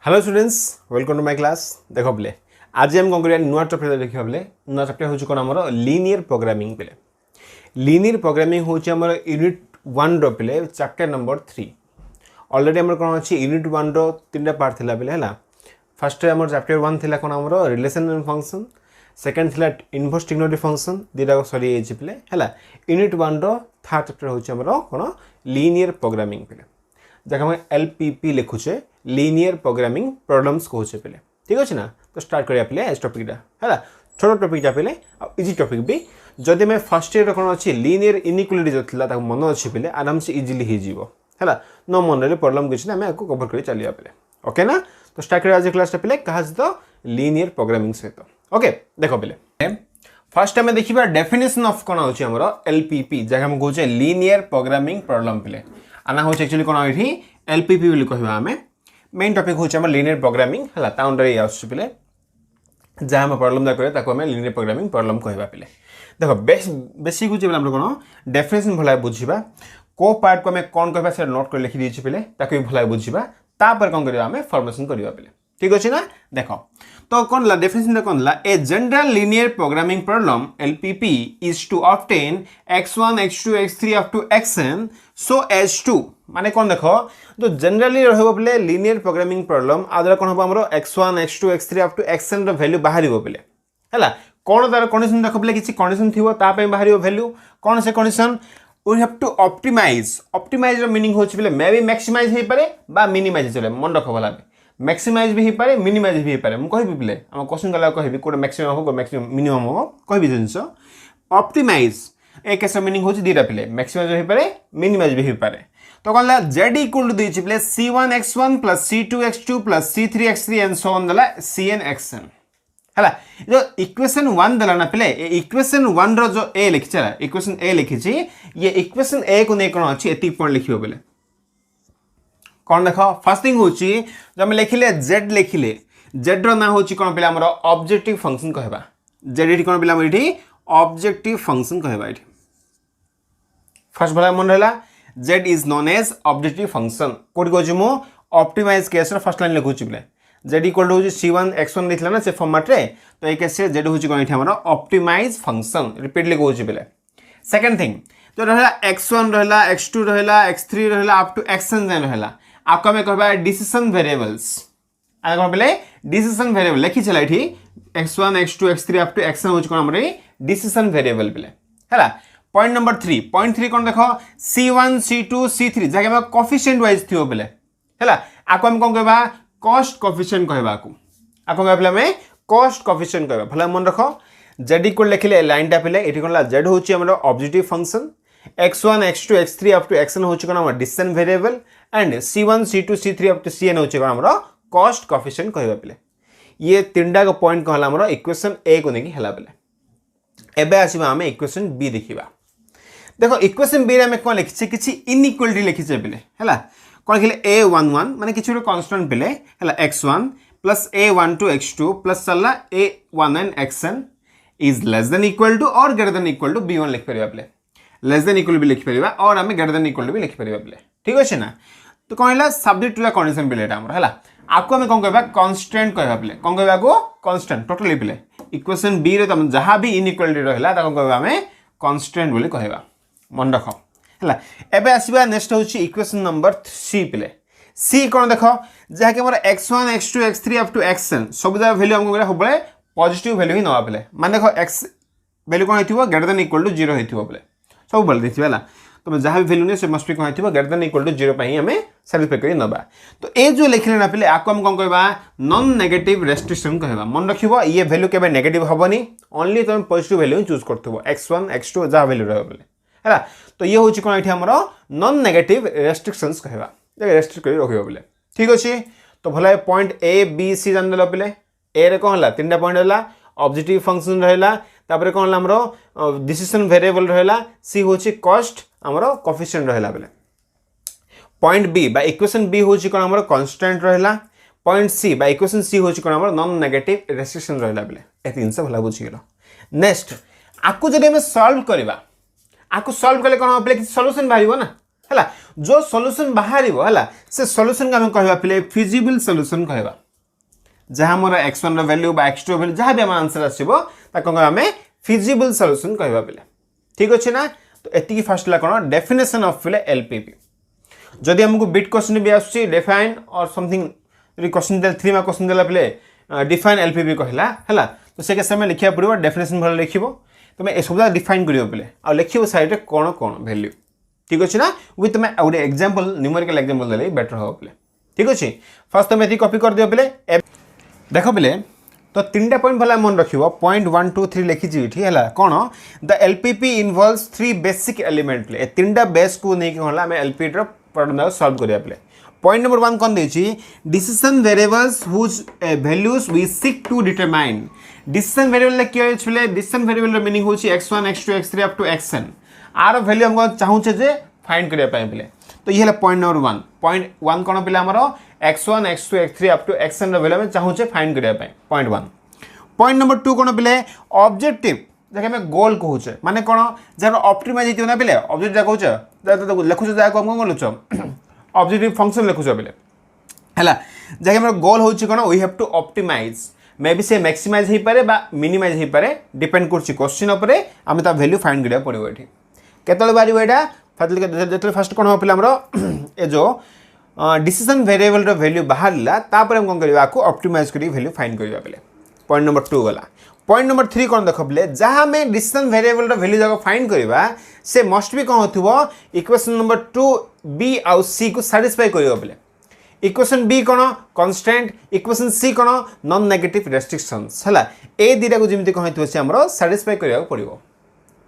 Hello students welcome to my class देख पे आज हम कौन कर नुआ चैप्टर देखा पे नुआ चैप्टर हूँ कौन आम लीनियर प्रोग्रामिंग पे लीनियर प्रोग्रामिंग हूँ आम यूनिट 1 पे चैप्टर नंबर 3 ऑलरेडी आम कौन अच्छी यूनिट 1 तीन पार्ट थी पे है फर्स्ट आम चैप्टर 1 थी कौन आम रिलेशन एंड फंक्शन सेकेंड थी इनवर्स ट्रिग्नोमेट्री फंक्शन दुटा सरी पे है यूनिट 1 थर्ड चैप्टर हूँ कौन लीनियर प्रोग्रामिंग पे जहाँ हम LPP लिखुचे लीनियर प्रोग्रामिंग प्रॉब्लम्स कहूचे पे ठीक अच्छे ना तो स्टार्ट करिया पे एस टॉपिक है छोट टॉपिक पे इजी टॉपिक भी जदि मैं फर्स्ट ईयर कौन अच्छी लीनियर इनइक्वालिटी जो था मन अच्छी पे आराम से इजिली हो नो मन रही प्रॉब्लम किसी ना कवर कर चलिए पे ओके ना तो स्टार्ट करिया आज क्लास पे क्या सहित लीनियर प्रोग्रामिंग सहित ओके देख पे फर्स्ट आम देखा डेफिनेशन ऑफ कौन होची हमर LPP जहाँ हम कहूचे लीनियर प्रोग्रामिंग प्रॉब्लम पे आना हूँ एक्चुअली कौन ये LPP बोली कहवा आम मेन टॉपिक हूँ आम लीनियर प्रोग्रामिंग है अंडर ये आसपे जहाँ आम प्रॉब्लम करें आम लीनियर प्रोग्रामिंग प्रॉब्लम कहवा पे देख बेसिक हूँ कौन डेफिनेशन भला बुझा को पार्ट को आम कौन कहवा से नोट कर लिखी दीजिए पे भला बुझा तापर कौन करवा आम फॉर्मेशन करवा पे ठीक अच्छे ना देख तो कौन ला डेफिनेशन कौन ला a general linear programming problem LPP is to obtain x1 x2 x3 up to xn so as to माने कौन देख तो जनरली रहिबो बोले लीनियर प्रोग्रामिंग प्रॉब्लम आदर कौन हम हमरो x1 x2 x3 up to xn रो वैल्यू बाहरिबो बोले हैला कौन तार कंडीशन देख बोले किछि कंडीशन थिबो ता पे बाहरिबो वैल्यू कौन से condition we have to optimize रो मीनिंग होछि बोले मे बी मैक्सिमाइज हे पारे बा मिनिमाइज चले मन रख भला मैक्सिमाइज भी पारे मिनिमाइज भी पारे मु कहबी बोले हम क्वेश्चन गला कहबी कोड मैक्सिमम हो मैक्सिमम मिनिमम हो कहबी जिंस ऑप्टिमाइज एक केस मीनिंग होछि दीटा पिले मैक्सिमाइज भी पारे मिनिमाइज भी पारे तो कौन ला z इक्वल टू दीछि पिले c1x1 + c2x2 + c3x3 and so on दला cnxn हला जो इक्वेशन 1 दला ना पिले इक्वेशन 1 रो जो a लिखि चला इक्वेशन a लिखि छी ये इक्वेशन a को नै कोन अछि एति पॉइंट लिखियो बोले कौन देख फर्स्ट थिंग हूँ जो आम लिखिले जेड लिखिले जेड ना हूँ कौन पे आम ऑब्जेक्टिव फंक्शन कहवा जेड ये कौन पे ये ऑब्जेक्टिव फंक्शन कहवा ये फर्स्ट भला मन रहा Z is known as objective function कौट कह मु ऑप्टिमाइज केस फर्स्ट लाइन लिखुची बोले Z equal to c1 x1 लिखला ना से फॉर्मेट रे तो ये केस जेड हूँ कौन ये ऑप्टिमाइज फंक्शन रिपीटली कहूँ बोले सेकेंड थिंग तो रहा x1 रहा x2 रहा x3 रहा अप टू xn जाए रहा आपको हमें कहबा डिसीजन वेरिएबल्स आ कौन बोले डिसीजन वेरिएबल लिखी चला ये x1 x2 x3 up to xn हो कौन हमरे डिसीजन वेरिएबल बोले हैला पॉइंट नंबर 3 कौन देखो c1 c2 c3 जगह में कोएफिशिएंट वाइज थियो बोले हैला आको हम कौन कहबा कॉस्ट कोएफिशिएंट कहबा आको कहबा हमें कॉस्ट कोएफिशिएंट कहबा भला मन रखो z इक्वल लिखिले लाइन टा पेले एठी कोन ला z होची हमर objective function x1 x2 x3 up to xn होची कोन हमर decision variable and c1 c2 c3 up to cn होची कोन हमर कॉस्ट कोएफिशिएंट कहबा पेले ये तीनटा को पॉइंट कहला हमर इक्वेशन a को नेकी हला पेले एबे आसीबा हम इक्वेशन b देखिबा देखो इक्वेशन b रे हम कोन लिखछि किछि इनइक्वालिटी लिखिछे पेले हला कोन लिखले a11 माने किछि कांस्टेंट पेले हला x1 + a12 x2 + चलला a1n xn is less than equal to or greater than equal to b1 लिख परिबा प्ले लेस देन इक्वल भी लिख परिबा और हमें ग्रेटर देन इक्वल भी लिख परिबा प्ले ठीक अछि ना तो कहला सब्जेक्ट टू द कंडीशन प्ले एटा हमर हला आपको हमें कोन कहबा कांस्टेंट कहबा प्ले कोन कहबा को constant totally play equation b रे तम जहां भी इनइक्वालिटी रहला ता कोन कहबा हमें कांस्टेंट बोली कहबा मन रखो हला एबे आसीबा नेक्स्ट होची इक्वेशन नंबर 3 प्ले c कोन देखो जहा के हमर x1 x2 x3 up to xn सब जगह वैल्यू हमको होबले पॉजिटिव वैल्यू ही नवा पे माने देखो x वैल्यू कौन होइथिबो ग्रेटर देन इक्वल टू 0 होइथिबो बोले सब बोल देथिबा हला तो जहां भी वैल्यू ने से मस्ट बी कौन होइथिबो ग्रेटर देन इक्वल टू 0 पे ही हमें सैटिस्फाई करी नबा तो ए जो लिखले ना पले आको हम कोन कहबा नॉन नेगेटिव रेस्ट्रिक्शन कहबा मन रखिबो ये वैल्यू केबे नेगेटिव हबनी ओनली तुम पॉजिटिव वैल्यू चूज करथबो x1 x2 जहां वैल्यू रहबो बोले हला तो ये होची कोन एठी हमरो नॉन नेगेटिव रेस्ट्रिक्शंस कहबा जे रेस्ट्रिक्ट करी रखिबो बोले ठीक अछि तो भला पॉइंट a b c जान देला पले ए रे कोन हला तीनटा पॉइंट हला ऑब्जेक्टिव फंक्शन रहला तापर कोन हला हमरो डिसीजन वेरिएबल रहला सी होची कॉस्ट हमरो कोएफिशिएंट रहला बेले पॉइंट बी बा इक्वेशन बी होची कोन हमरो कांस्टेंट रहला पॉइंट सी बा इक्वेशन सी होची कोन हमरो नॉन नेगेटिव रेस्ट्रिक्शन रहला बेले ए तीन से भला बुझी गेलो नेक्स्ट आकु जदि हम सॉल्व करबा आकु सॉल्व करले कोन हम कि सॉल्यूशन बाहिबो ना है जो सॉल्यूशन बाहर है से सॉल्यूशन को आम कहवा पे फिजिबल सॉल्यूशन कहवा जहाँ मोर x1 वैल्यू x2 वैल्यू जहाँ भी आम आंसर आसो आम फिजिबल सॉल्यूशन कहवा पे ठीक अच्छे ना। तो एति फास्ट ला कौन डेफिनेशन ऑफ पे एलपीपी जदि आमको बिट क्वेश्चन भी आसुची डिफाइन और समथिंग क्वेश्चन 3 मार्क क्वेश्चन देला पे डिफाइन एलपीपी कहला है तो से केस में लिखा पड़ो डेफिनेशन भल लिख तुम ए सब डिफाइन कर पे आ लिख साइड में कौन कौन वैल्यू ठीक अच्छे ना विथ तुम गोटे एक्जाम्पल न्यूमेरिकल एक्जाम्पल देले बेटर हो पे ठीक अच्छे। फर्स्ट तुम ये कॉपी कर दियो पे देख पे तो 3टा पॉइंट भला मन रखिबो पॉइंट 1 2 3 लिखी छी है कौन the LPP involves 3 basic element पे 3टा बेस को नहीं कहला हमें एलपीपी रो प्रॉब्लम सॉल्व करिया पे पॉइंट नंबर 1 कौन देछि decision variables whose values we seek to determine decision variable के होले डिसीजन वेरिएबल रो मीनिंग होछि x1 x2 x3 up to xn आर वैल्यू हम चाहूचे जे फाइंड करिया पाए पे तो ये पॉइंट नंबर 1 पॉइंट 1 कौन पे हमरो x1 x2 x3 up to xn रो वैल्यू हम चाहूचे फाइंड करिया पाए पॉइंट 1 पॉइंट नंबर 2 कौन पे ऑब्जेक्टिव जैसे हमें गोल कहूचे माने कौन जार ऑप्टिमाइज हेतियो ना पे ऑब्जेक्ट जा कहूचे लिखुछ जा कौन कौन लिखुछ ऑब्जेक्टिव फंक्शन लिखुछ पे हैला जैसे हमर गोल होछि कोन we have to optimize may be से मैक्सिमाइज हे पारे बा मिनिमाइज हे पारे डिपेंड करछि क्वेश्चन ऊपर हम ता वैल्यू फाइंड करिया पड़िबो एठी केतले बारी एटा जेतले फर्स्ट कोन हो पे हमरो ए जो डिसीजन वेरिएबल रो वैल्यू बाहरला तापर हम कोन करबा को ऑप्टिमाइज करी वैल्यू फाइंड करबा पे पॉइंट नंबर 2 गला पॉइंट नंबर 3 कौन देख पे जहाँ में डिसीजन वेरिएबल रो वैल्यू जाको फाइंड करबा से मस्ट भी कौन होथिबो इक्वेशन नंबर 2 बी आउ सी को सैटिस्फाई करबा पे इक्वेशन बी कौन कांस्टेंट इक्वेशन सी कौन नॉन नेगेटिव रेस्ट्रिक्शंस हला ए दिटा को जेमति कहै से हमरो सैटिस्फाई करिया पड़िबो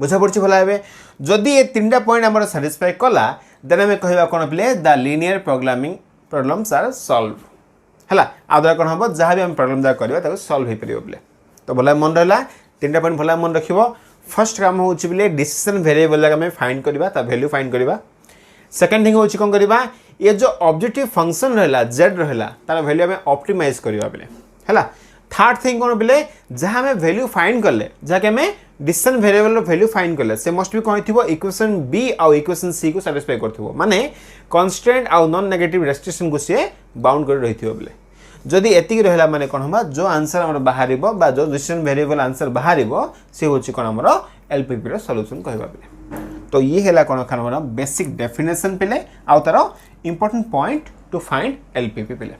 बुझा पड़छि भला हेबे जदि ए 3टा पॉइंट हमरो सैटिस्फाई कला देन हमें कहबा कोन पे the linear programming problems are solve हला आदर कोन हबो जहाँ भी हम प्रॉब्लम दा करबा ताको सॉल्व हे परिबो पे तो भला मन रहला 3टा पॉइंट भला मन रखिबो फर्स्ट काम होछि बिले डिसीजन वेरिएबल लगा में फाइंड करबा ता वैल्यू फाइंड करबा सेकंड थिंग होछि कोन करबा ये जो ऑब्जेक्टिव फंक्शन रहला z रहला तार वैल्यू हमें ऑप्टिमाइज करबा बिले हला थर्ड थिंग कोन बिले जहाँ में वैल्यू फाइंड करले जाके में डिसीजन वेरिएबल रो वैल्यू फाइंड करले से मस्ट बी कोन थिबो इक्वेशन बी और इक्वेशन सी को सैटिस्फाई करथिबो माने कांस्टेंट और नॉन नेगेटिव रेस्ट्रिक्शन को से बाउंड कर रहिथिबो बिले जदि एतिक रहला माने कोन हबा जो आंसर हमर बाहरिबो बा जो डिसीजन वेरिएबल आंसर बाहरिबो से होछि कोन हमर एलपीपी रो सॉल्यूशन कहबा बिले तो ये हैला कोन खानरा बेसिक डेफिनेशन पेले आ तार important point to find LPP पेले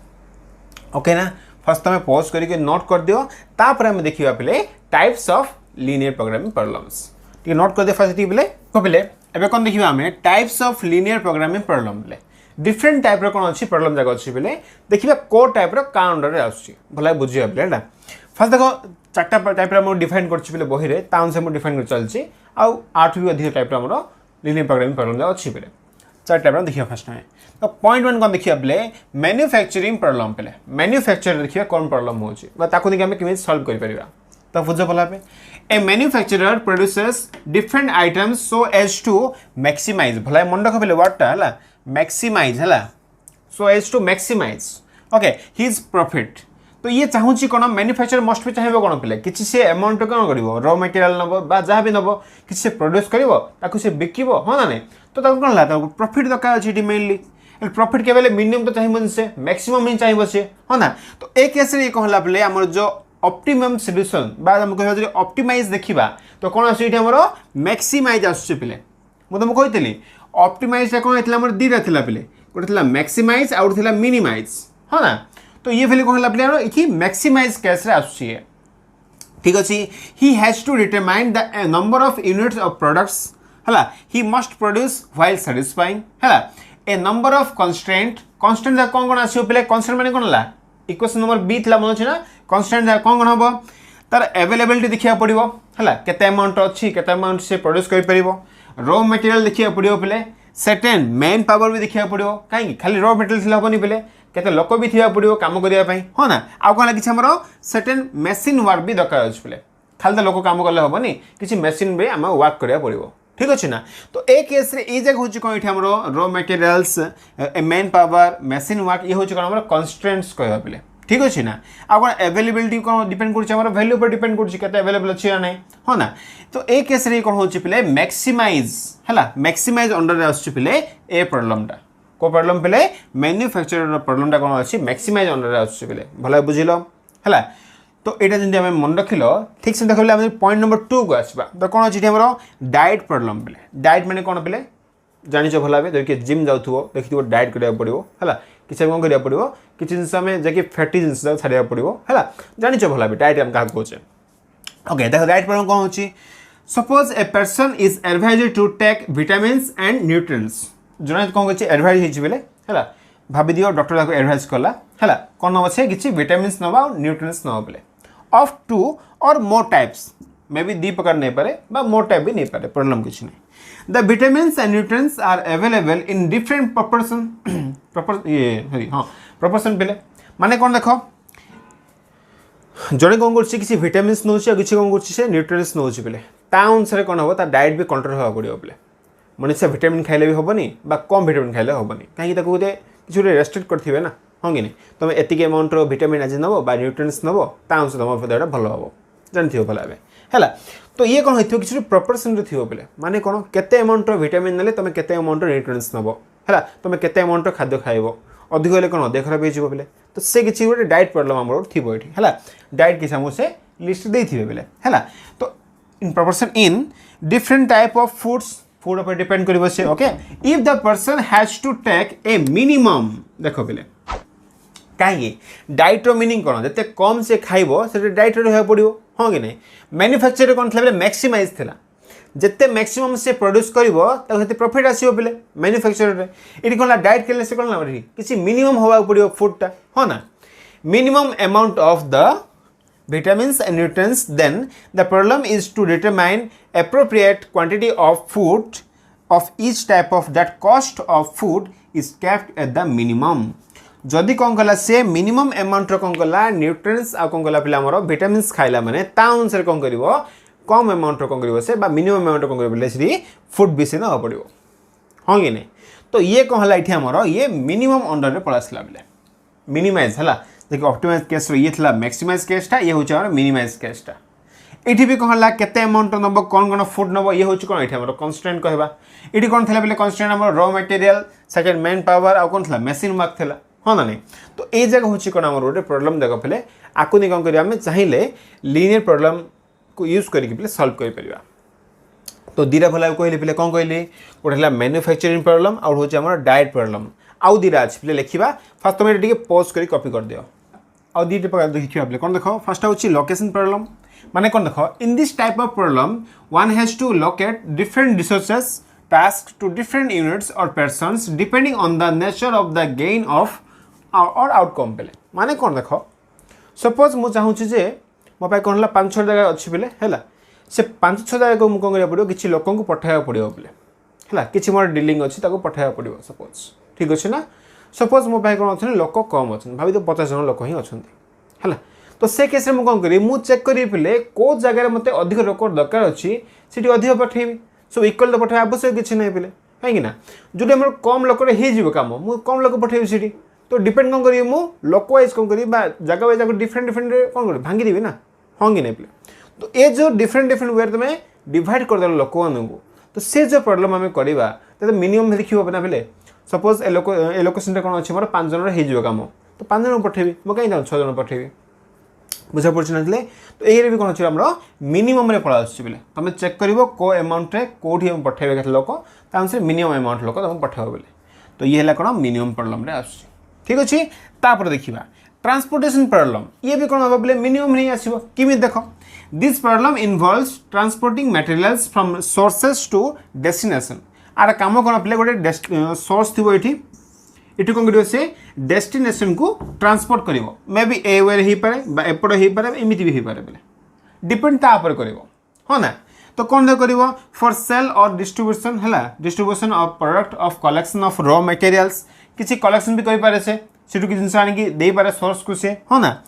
ओके ना। फर्स्ट तमे पॉज करके नोट कर दियो तापर हम देखिबा पेले types of linear programming problems ठीक नोट कर दे फर्स्ट पेले को पेले एबे कोन देखिबा हमें types of linear programming problem पेले डिफरेंट टाइप रो कोन अछि प्रॉब्लम जागा अछि पेले देखिबा को टाइप रो का अंडर रे आछि भला बुझिया पेले ना। फर्स्ट देखो चारटा टाइप रो हम डिफाइन करछि पेले बही रे ताउन से हम डिफाइन कर चलछि आ 8 भी अधिक टाइप रो हमरो लीनियर प्रोग्रामिंग प्रॉब्लम जागा अछि पेले चार टाइप रो देखिबा फर्स्ट में तो पॉइंट 1 कोन देखिबा पेले मैन्युफैक्चरिंग प्रॉब्लम पेले मैन्युफैक्चर देखिबा कोन प्रॉब्लम होछि बा ताको देखि हम केमे सॉल्व करि परिबा तो बुझ पला पे a manufacturer produces different items so as to maximize भला मन रख पेले वर्डटा हला मैक्सिमाइज हला so as to maximize okay his profit तो ये चाहूची कोन मैन्युफैक्चरर मस्ट भी चाहिबो कोन पेले किछि से अमाउंट कोन करिवो रॉ मटेरियल नबो बा जहाँ भी नबो किछि से प्रोड्यूस करिवो ताकु से बिकिवो हो ना नै तो ताकु कोन ला ताकु प्रॉफिट दरकार अछि मेनली प्रॉफिट के बेले मिनिमम तो चाहिबो से मैक्सिमम ही चाहिबो से हो ना। तो एक केस रे कहला पेले हमर जो ऑप्टिमम सॉल्यूशन बा हम कहबा जे ऑप्टिमाइज देखिबा तो कोन आसी हमरो मैक्सिमाइज आसी पेले मु तुमको कहितली ऑप्टिमाइज कोन हेतला हमर दीटा थिला पेले गोटे थिला मैक्सिमाइज और थिला मिनिमाइज हो ना। तो ये वैल्यू कोन हला पेले हमरो इखि मैक्सिमाइज केस रे आसी ठीक अछि he has to determine the number of units of products हला he must produce while satisfying हला a number of constant constant दा कोन आसी पेले कांस्टेंट माने कोन हला इक्वेशन नंबर बी थिला मन अछि ना कांस्टेंट दा कोन हबो तार अवेलेबिलिटी देखिया पड़िबो हला केते अमाउंट अछि केते अमाउंट से प्रोड्यूस करि परिबो रॉ मटेरियल देखिया पड़िबो पेले सर्टेन मैन पावर भी देखिया पड़िबो काई खाली रॉ मटेरियल थिला हबनी पेले केते लोक भी थिया पड़िबो काम करिया पई हो ना आ कोन किछ हमरो सर्टेन मशीन वर्क भी दरकार अछि पेले खाली त लोक काम करले हबनी किछ मशीन भी हम वर्क करिया पड़िबो ठीक अछि ना। तो ए केस रे ई जगह होछि कोन इठी हमरो raw materials man power machine work ये होछि कोन हमरो कंस्ट्रेंट्स कहबा पेले ठीक अच्छे ना आ कौन अवेलेबिलिटी कौन डिपेंड कर वैल्यू पर डिपेंड कर अवेलेबल अच्छी ना हाँ ना तो ए केस रे कौन होची पिले मैक्सिमाइज है मैक्सिमाइज अंडर आसुची पिले ए प्रॉब्लमटा को प्रॉब्लम पिले मैन्युफैक्चरर प्रॉब्लमटा कौन अच्छी मैक्सिमाइज अंडर आसुची पिले भल बुझिल है तो यहाँ जमी आम मन रखिल ठीक से देख आम पॉइंट नंबर 2 को आसवा तो कौन अच्छी आम डाएट प्रॉब्लम पिले डाएट मैंने कौन पिले जानिच भल भाव जब कि जिम जाऊ देखिए डाएट करा पड़ो है किसी कौन करा पड़ो किसी जिन आम जैसे फैटी जिन छाड़ा पड़ो है जानिच भल भाव डाएट आम क्या कहे ओके देख डाएट प्रॉब्लम कौन होची suppose a person is advised to take vitamins and nutrients जन कौन कर एडवाइज होले है भाव दियो डॉक्टर को एडवाइज कला है कौन नब से किसी विटामिन्स नवा और न्यूट्रिएंट्स नब बोले ऑफ 2 और मोर टाइप्स मे बी 2 प्रकार नहीं पारे बा मोर टाइप भी नहीं पारे प्रॉब्लम किसी नहीं the vitamins and nutrients are available in different proportion proportion पे माने कौन देख जड़े कौन कर विटामिन्स नौ किसी कौन कर न्यूट्रिएंट्स नौ पे अनुसार कौन हम डाएट भी कंट्रोल होगा पड़ो पे मनुष्य विटामिन खाइले भी हेनी कम विटामिन खाइले हेनी कहीं गोटे किसी रेस्ट्रिक्ट करेंगे ना हाँ कि नहीं तुम एतिक अमाउंटर विटामिन आज नब न्यूट्रिएंट्स नब अनुसार तुम देहटा भल हम जानते भल भाव है तो ये कौन हो किसी प्रोपोर्शन थी पे माने कौन केते अमाउंटर विटामिन ना तुम केते अमाउंटर न्यूट्रिएंट्स नब है तुम केते अमाउंटर खाद्य खाइब अधिक हेल्ले कौन देह खराब हो पे तो से किसी गोटे डाएट प्रॉब्लम आम थी है डाएट किसी आमको से लिस्ट देते पे है तो in proportion in different type of foods food पर डिपेंड कर से okay if the person has to take a minimum देख पे कहीं डाएट्र मीनिंग कौन जिते कम से खाइब से डाएट रहा पड़ो हाँ कि नहीं मैन्युफैक्चर कौन था मैक्सिमाइज था जिते मैक्सिमम से प्रोड्यूस कर प्रॉफिट आसो पे मैन्युफैक्चर ये कौन डाएट के से कौन किसी मिनिमम होगा पड़ो फूडटा हाँ ना minimum amount of the vitamins and nutrients then the problem is to determine appropriate quantity of food of each type of that cost of food is kept at the minimum जदि कौन कला से minimum amount कौन कला nutrients आ कौन कला पे vitamins खाइला माने ता अनुसार कौन कर कम अमाउंट कौन कर से मिनिमम अमाउंट कौन कर फूड भी से ना पड़ो हाँ कि नहीं तो ये कौन है ये आमर ये मिनिमम अंडर में पड़ा बेले मिनिमाइज है देखिए ऑप्टिमाइज केस ये था मैक्सिमाइज केसटा ये हूँ मिनिमाइज केसटा ये भी कौन है केते अमाउंट नब कौन कौन फूड नब ये हूँ कौन ये कन्स्ट्रेंट कहवा ये कौन था बोले कन्स्ट्रेंट आम raw material second man power आ कौन था मेसीन वर्क था हाँ ना नहीं तो ये जगह हूँ कौन आम गोटे प्रॉब्लम देख पे आपको नहीं कौन करें चाहिए लीनियर प्रॉब्लम को यूज करके सॉल्व कर तो दीटा भल कहली पे कौन कहली गोटे है मैन्युफैक्चरिंग प्रॉब्लम और हूँ आम डाएट प्रॉब्लम आउ दीटा अच्छे पे लिखा फास्ट तुम ये पॉज कर कॉपी कर दियो आउ दीटा प्रकार देखिए पे कौन देख फर्स्ट हूँ लोकेशन प्रॉब्लम माने कौन देख in this type of problem one has to locate different resources task to different units और persons depending on the nature of the gain of और आउटकम पे माने कौन देख सपोज मुझे चाहूँगी मो पाई कौन है 5-6 जगह अच्छी पे है से 5-6 जगह को कौन करा पड़ो किसी लोक पठाया पड़ो पे है कि मोर डिलिंग अच्छी पठाया पड़ो सपोज ठीक अच्छे ना सपोज मो पाई कौन अच्छे लोक कम अच्छा भाई तो 50 जन लोक ही अच्छा है तो से केस में कौन करी मुझे चेक करी पे कौ जगह मत अधिक लोक दरकार अच्छी से अधिक पठेबी सब इक्वल तो पठाया आवश्यक किसी ना पे कहीं जो आम कम लोक कम मुझे कम लोक पठेबी सीटी तो डिपेंड कौन करी मु लोक वाइज कौन करी जगह वाइज डिफरेंट डिफरेंट कौन कर भांगी ना हाँ कि नहीं पे तो ये जो डिफरेंट डिफरेंट वे तुम डिवाइड करदे लोक मानू तो से जो प्रॉब्लम आम करवा तो मिनिमम देखिए ना पे सपोज ए लोकेशन कौन अच्छे मोर 5 जन हो कम तो 5 जन पठेबी मुझे कहीं 6 जन पठेबी बुझा पड़ी ना तो ये भी कौन अच्छे आम मिनिमम पड़ा पे तुम चेक कर को अमाउंट कौटी पठेबे के लोक अनुसार मिनिमम अमाउंट लोक तुम पठेब बोले तो ये है कौन मिनिमम प्रॉब्लम आस ठीक अच्छे तापर देखा ट्रांसपोर्टेशन प्रॉब्लम ये भी कौन हम बोले मिनिमम नहीं आसो किमी देख this problem involves transporting materials from sources to destination आर काम कौन पे गोटे सोर्स थी ये कौन कर से डेस्टिनेशन को ट्रांसपोर्ट कर मे बी ए वे हो पाए एपट हो पाए एमती भी हो पाए बोले डिपेंड तापर कर हाँ ना तो कौन कर फॉर सेल और डिस्ट्रीब्यूशन है distribution of product of collection of raw materials किसी कलेक्शन भी करें से जिन आनिकी दे पारे सोर्स को से हाँ ना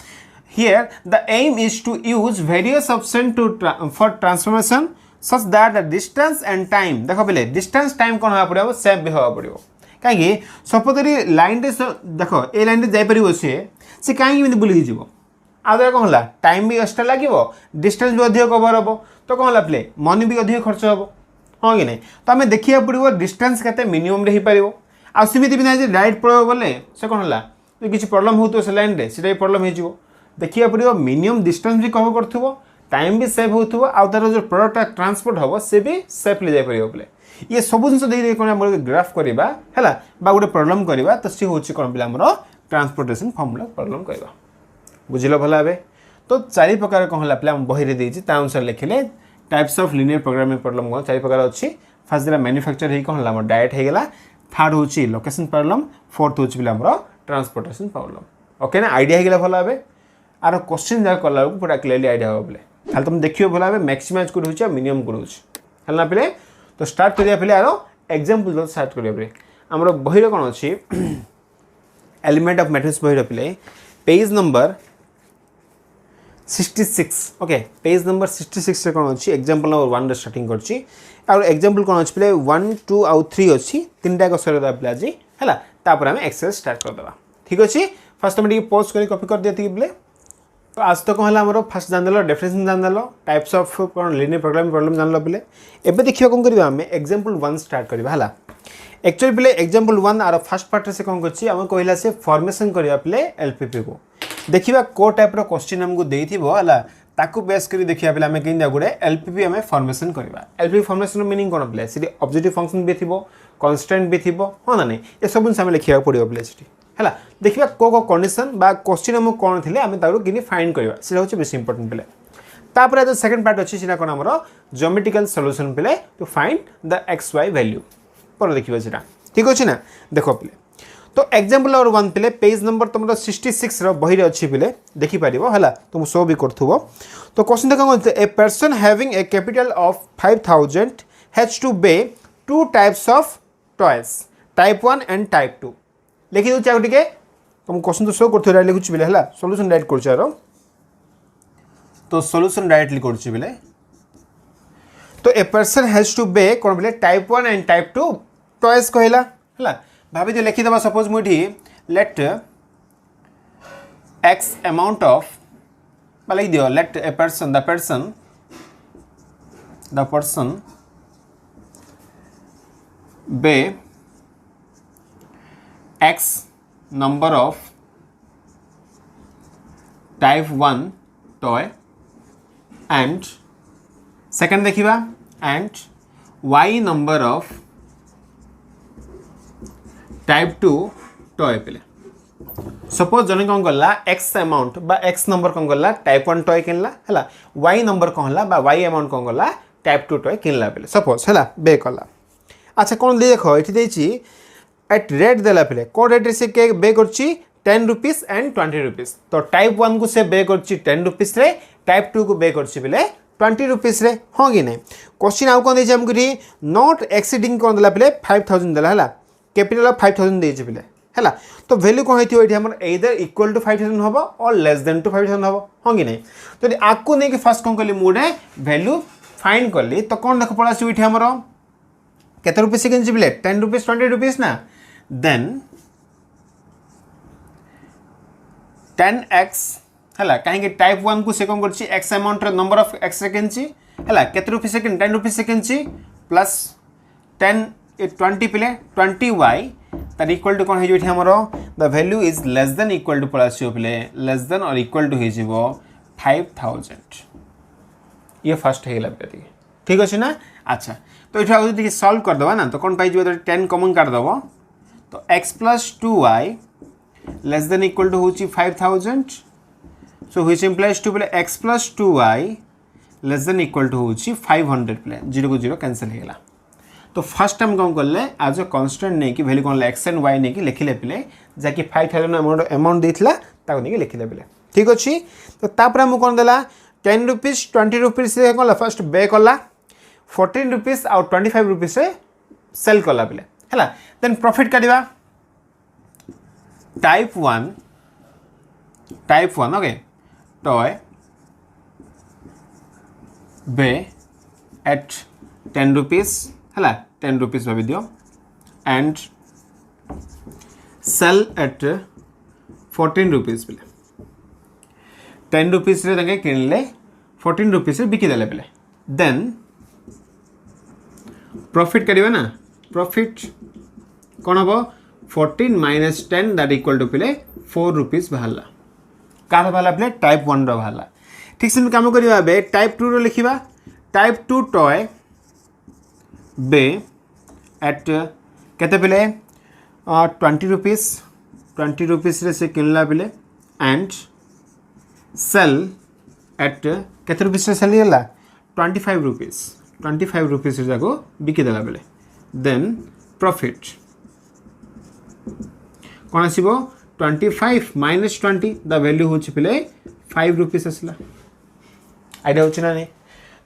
here the aim is to use various option to for transformation such that the distance and time देख पे डिस्टेंस टाइम कौन होगा पड़ो सेम भी होगा पड़ो कहीं सपोज लाइन देख ए लाइन जापर सी से कहीं बुलिकी जीव आदर कौन है टाइम भी एक्सट्रा लगे डिस्टेंस भी अधिक कवर हम तो कौन है प्ले मनी भी अधिक खर्च हम हाँ कि नहीं तो आम देखा पड़ो डिस्टेंस के मिनिमम हो पार आमती भी ना डायरेक्ट पड़ो बोले से कौन है किसी प्रॉब्लम हो से लाइन से प्रॉब्लम हो देखा पड़ो मिनिमम डिस्टेंस भी कवर कर टाइम भी सेव हो तार जो प्रोडक्ट ट्रांसपोर्ट हम से भी सेफली जापर बोले ये सब जिन कौन ग्राफ करवा है गोटे प्रॉब्लम करवा तो सी हूँ कौन पे आम ट्रांसपोर्टेशन फॉर्मूला प्रॉब्लम करवा बुझल भल भाव तो चार प्रकार कौन है पे बही देती अनुसार लिखिले types of linear programming problem कौन चार प्रकार अच्छी फर्स्ट दिला मैन्युफैक्चर ही कौन है डायरेक्ट होगा थर्ड हूँ लोकेशन प्रॉब्लम फोर्थ हूँ पे आम ट्रांसपोर्टेशन प्रॉब्लम ओके ना आइडिया होगा भल भाव आर क्वेश्चन जहाँ कला पूरा क्लियरली आइडिया हो बोले खाली तुम देखिए भल भाव मैक्सिमाइज को रोचे मिनिमम को रोचे है ना पे तो स्टार्ट करिया पे आर एग्जांपल स्टार्ट करिया पे हमर बहिर कौन अच्छी एलिमेंट ऑफ मैट्रिक्स बहिर पे page number 66 okay page number 66 रे कौन अच्छी एग्जांपल नंबर 1 रे स्टार्टिंग करछि और एग्जांपल कौन अच्छी पे 1 2 और 3 अच्छी तीनटा को सर दबा आज है तापर हम एक्सरसाइज स्टार्ट कर देबा ठीक अछि फर्स्ट हम टिके पॉज करी कॉपी कर देती बोले तो आज तो कौन है आम फास्ट जान डेफिनेशन जान टाइप्स ऑफ कौन लीनियर प्रोग्रामिंग प्रॉब्लम जान बोले एबे देखिए कौन करबा हम एग्जांपल 1 स्टार्ट करबा हला एक्चुअली पे एग्जांपल 1 आर फर्स्ट पार्ट से कौन करछि हम कहला से फॉर्मेशन करबा पे एलपीपी को देखिबा को टाइप रो क्वेश्चन हमको देइथिबो हला ताकू बेस करी देखिया पे हमें किन गुडे एलपीपी हमें फॉर्मेशन करबा एलपीपी फॉर्मेशन मीनिंग कोन प्ले सिटी ऑब्जेक्टिव फंक्शन भी थिबो कांस्टेंट भी थिबो हां ना नहीं ए सब हम लिखिया पड़ियो प्ले सिटी है देखिए को कंडीशन बा क्वेश्चन हम कौन थे आम कि फाइंड करवा से हूँ बेस इंपोर्टेंट पे तापर जो सेकंड पार्ट अच्छी कौन आम ज्योमेट्रिकल सॉल्यूशन पे to find the x y value पर देखिए से ठीक अच्छे ना देख पे तो एग्जांपल नंबर 1 पे पेज नंबर तुम 66 बही अच्छी पे देखिपार है तुम शो भी करूँ तो क्वेश्चन देख a person having a capital of 5000 has to pay 2 types of toys type 1 and type 2 लिखी दूसरे आगे टे तुम क्वेश्चन तो शो कर लिखुची बोले है सॉल्यूशन डायरेक्ट कर तो सॉल्यूशन डायरेक्टली कर तो ए पर्सन हैज टू पे कौन बोले टाइप 1 एंड टाइप 2 टॉयज कहला है भाभी जो लिखिदेव सपोज मुझे लेट एक्स अमाउंट ऑफ लिख दियो let a person the person buy x number of type 1 toy and second देखिबा and y number of type 2 toy पे सपोज जन कौन कला x अमाउंट बा x नंबर कौन कला टाइप 1 टॉय किनला है y नंबर कौन है बा y अमाउंट कौन कला टाइप 2 टॉय किनला पे सपोज है बे कला अच्छा कौन देखो ये देछि एट रेट देला पे कौन रेट से के बे कर 10 रुपीज एंड 20 रुपीज तो टाइप 1 को से बे कर 10 रुपीज रे टाइप 2 को बे कर 20 रुपीज रे हाँ कि नहीं क्वेश्चन आउ कौन देछि हमको नॉट एक्सीडिंग कौन देला पे 5000 देला है कैपिटल ऑफ 5000 देछि पे है तो वैल्यू कौन होती है हमर एदर इक्वल टू 5000 होबो और लेस देन टू 5000 होबो हाँ कि नहीं तो आपको नहीं कि फर्स्ट कौन कली मुडे वैल्यू फाइंड करली तो कौन देख पड़ा से हमर केते रुपीस से किनछि पे 10 रुपीस 20 रुपीस ना then 10x है कहीं टाइप 1 को से कौन कर x amount number of x second है केते rupees second 10 rupees second plus 10 20 पे 20y तार इक्वल टू कौन हो the value is less than equal to पड़ा पे लेस देन और इक्वल टू हो 5000 ये फर्स्ट है ठीक अच्छे ना अच्छा तो ये देखिए सॉल्व करदे ना तो कौन पाई 10 कॉमन काटदेव तो x plus 2y less than equal to हूँ 5000 सो व्हिच इम्प्लाइज टू बोले x plus 2y less than equal to हूँ 500 पे 0 को 0 कैंसल होगा तो फर्स्ट टाइम कौन कले आज कन्स्टांट नहीं कि वैल्यू कौन एक्स एंड वाई नहीं कि लिखिले पे जहाँकि 5000 अमाउंट देता नहीं लिखिले पे ठीक अच्छे तो तापर आम कौन देला 10 रुपीज 20 रुपीज कौन फर्स्ट बे कला 14 रुपीज आउ 25 रुपीज सेल कला पे है देन प्रॉफिट काटिबा type 1 okay toy be at 10 rupees है 10 रुपीज भाभी दियो एंड सेल एट 14 रुपीज पे 10 रुपीस किणिले 14 रुपीस बिकिदेले बेले देन प्रॉफिट करिवे ना प्रॉफिट कौन हम 14 माइनस 10 दैट इक्वल टू पे 4 रुपीस बाहर कार बाहर पे टाइप 1 बाहर ठीक से कम करवा टाइप 2 लिखा टाइप 2 टॉय बे एट केते पे 20 रुपीस से किनला बेले एंड सेल एट केते रुपीस सेल है 25 रुपीस जाको बिकिदेला बेले देन प्रॉफिट कौन आसो 25 माइनस 20 द वैल्यू हूँ पे 5 रुपीस आसला आइडिया हो ना नहीं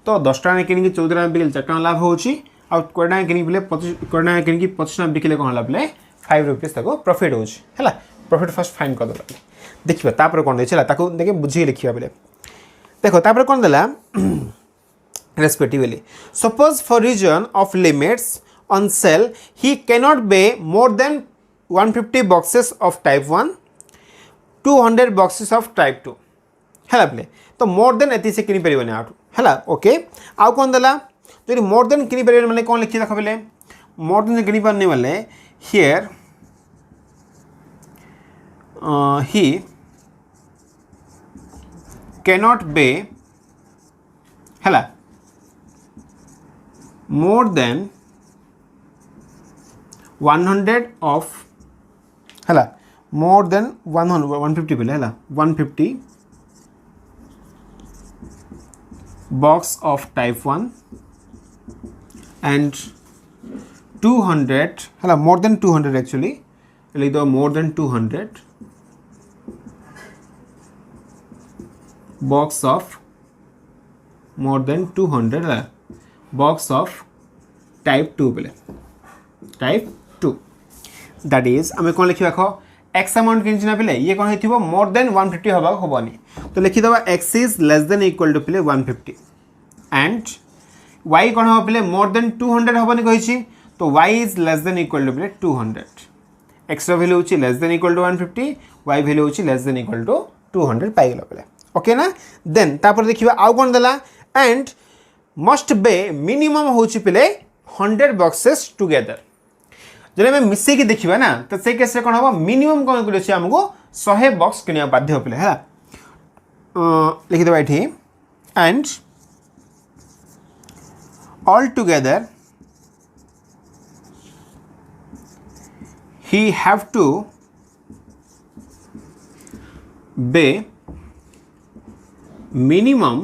तो 10 टाँग कि 14 टाँग बिकले 4 टाँग लाभ हो 20 टाँग कि 25 टाँग बिकले कौन है 5 रुपीस प्रॉफिट होगा प्रॉफिट फर्स्ट फाइन करदे देखिए तापर कौन देखे बुझे लिखा बेले देखो तापर कौन देला respectively suppose for reason of limits on sale he cannot be more than 150 boxes of type 1 200 boxes of type 2 है पे तो मोर देन एति से किनी परिबने आउट है ओके आउ कौन देला जो मोर देन किनी परिबने माने कौन लिखि देख बेले मोर देन किनी पारने वाले हियर he cannot pay है more than 100 of है more than 150 पे है 150 box of type 1 and 200 है more than 200 actually लिख दो more than 200 box of more than 200 box of type 2 बोले type 2 that is आम कौन लिखा रख x अमाउंट कि पे ये कौन हो मोर देन 150 हवा हेनी तो लिखिदे x is less than equal to पे 150 एंड y कौन हम पे मोर देन 200 हेनी कही तो y is less than equal to पे 200 x वैल्यू होची less than equal to 150 y value होची लेस देन इक्वल टू 200 पाइगला पे ओके ना देन तापर देखिबा आउ कोन देला एंड मस्ट बे मिनिमम होची पे 100 बॉक्सेस टुगेदर जब आम मिसेक देखा ना तो से केस कौन हम मिनिमम कौन कर आमको 100 बॉक्स किना बाध्य पे है लिखिदेवा ये and all together he have to be minimum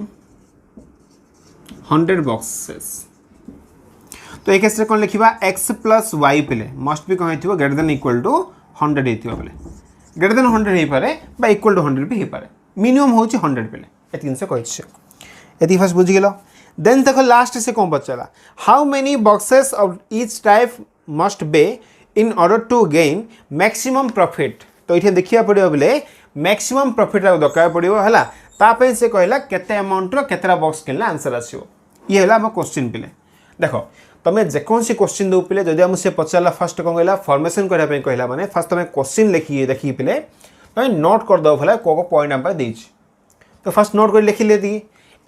100 boxes तो एक केस कौन लिखा x प्लस वाई पे मस्ट भी कौन हो ग्रेटर देन इक्वल टू 100 होता बेले ग्रेटर देन 100 हो पाए इक्वल टू 100 भी हो पाए मिनिमम हूँ 100 पे ये जिनस कही फर्स्ट बुझीगल देन देखो लास्ट से कौन पचारा how many boxes of each type must be in order to gain maximum profit तो ये देखा पड़ो बोले मैक्सिमम प्रॉफिट दरकार पड़ो है से कहला केते अमाउंट केतरा बॉक्स किनला आंसर आसो ये है क्वेश्चन पे देख तुम्हें जेकोसी क्वेश्चन दो पे जब से पचारा फर्स्ट कौन कहला फॉर्मेशन करने कहला माने फर्स्ट तुम क्वेश्चन लिखी देखी पे तुम नोट करदे भला को पॉइंट आम देती तो फर्स्ट नोट कर लिखिले दी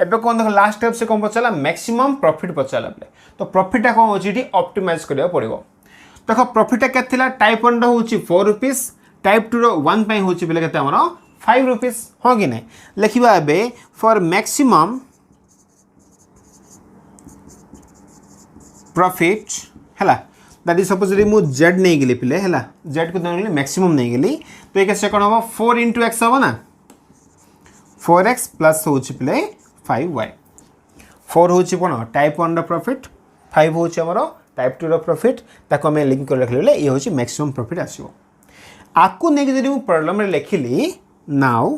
एबे कौन देख लास्ट स्टेप से कौन पचारा मैक्सिमम प्रॉफिट पचारा पे तो प्रॉफिटा कौन अच्छी ऑप्टिमाइज करा पड़ो देख प्रॉफिटा के टाइप 1 हूँ 4 रुपीस टाइप 2 1 हूँ पे 5 रुपीस हाँ कि नहीं लिखा ए फॉर मैक्सिमम प्रॉफिट है दैट इज सपोज मुझे जेड नहीं गली पे है जेड को मैक्सिमम नहीं गली तो ये कैसे कौन हम 4 इंटू एक्स हम ना 4x प्लस हूँ पे 5y 4 हूँ कौन टाइप 1 प्रॉफिट 5 हूँ आमर टाइप 2 प्रॉफिट ताको आम लिंक कर रखिले ये हूँ मैक्सिमम प्रॉफिट आसो आपको नहीं जब मुझे प्रॉब्लम लिखिली now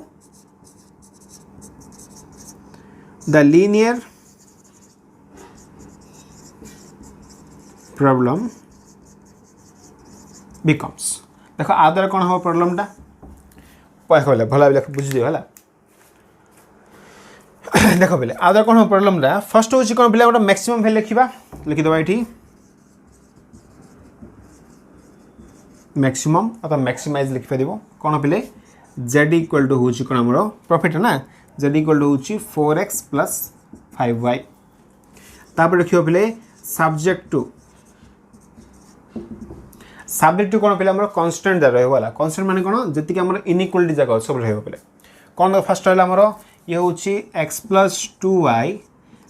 the linear problem becomes देख आ द्वारा कौन हम प्रॉब्लमटा कहले भला बुझीदियो है देख पे आ द्वारा कौन हम प्रॉब्लमटा फर्स्ट हूँ कौन पे गोटे मैक्सिमम वैल्यू लिखा लिखिदेवा ये मैक्सिमम अथवा मैक्सिमाइज लिखिपर कौन पे जेड इक्वल टू होची कोन हमरो प्रॉफिट है ना जेड इक्वल टू होची 4x प्लस 5y तापर रखियो पले सब्जेक्ट टू कोन पले हमरो कांस्टेंट जा रहबो वाला कांस्टेंट माने कोन जति के हमरो इनइक्वालिटी जागा सब रहबो पले कोन फर्स्ट रहला हमरो ये होची x plus 2y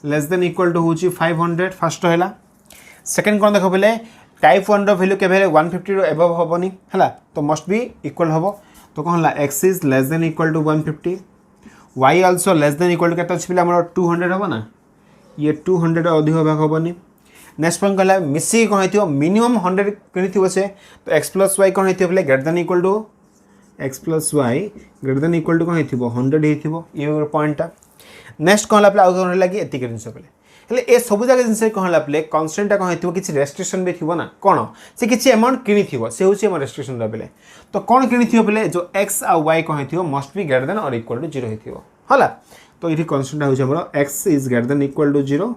less than equal to होची 500 फर्स्ट रहला सेकंड कोन देखो पले टाइप 1 रो वैल्यू केबे 150 रो अबव होबनी हला तो मस्ट बी इक्वल होबो तो कोन हला x is less than equal to 150 y also less than equal to केता अछि पले हमरो 200 होबो ना ये 200 अधिक भाग होबनी नेक्स्ट पॉइंट कहला मिसी कोन हेतियो मिनिमम 100 किनिथिबो से तो x प्लस y कोन हेतियो पले greater than equal to x plus y greater than equal to कोन हेतिबो 100 हेतिबो ये पॉइंटटा नेक्स्ट कहला पले आउ कोन लागि एति जिंस पले हेले ए सब जगह जिंस कहला पले कांस्टेंटटा कोन हेतिबो किछि रेस्ट्रिक्शन बे थिबो ना कोन से किछि अमाउंट किनिथिबो से होछि हम रेस्ट्रिक्शन पले तो कोन किनिथिबो पले जो x आ y कोन हेतिबो मस्ट बी ग्रेटर देन और इक्वल टू 0 हेतिबो हला तो इठी कांस्टेंट होछि हमरो x is greater than equal to 0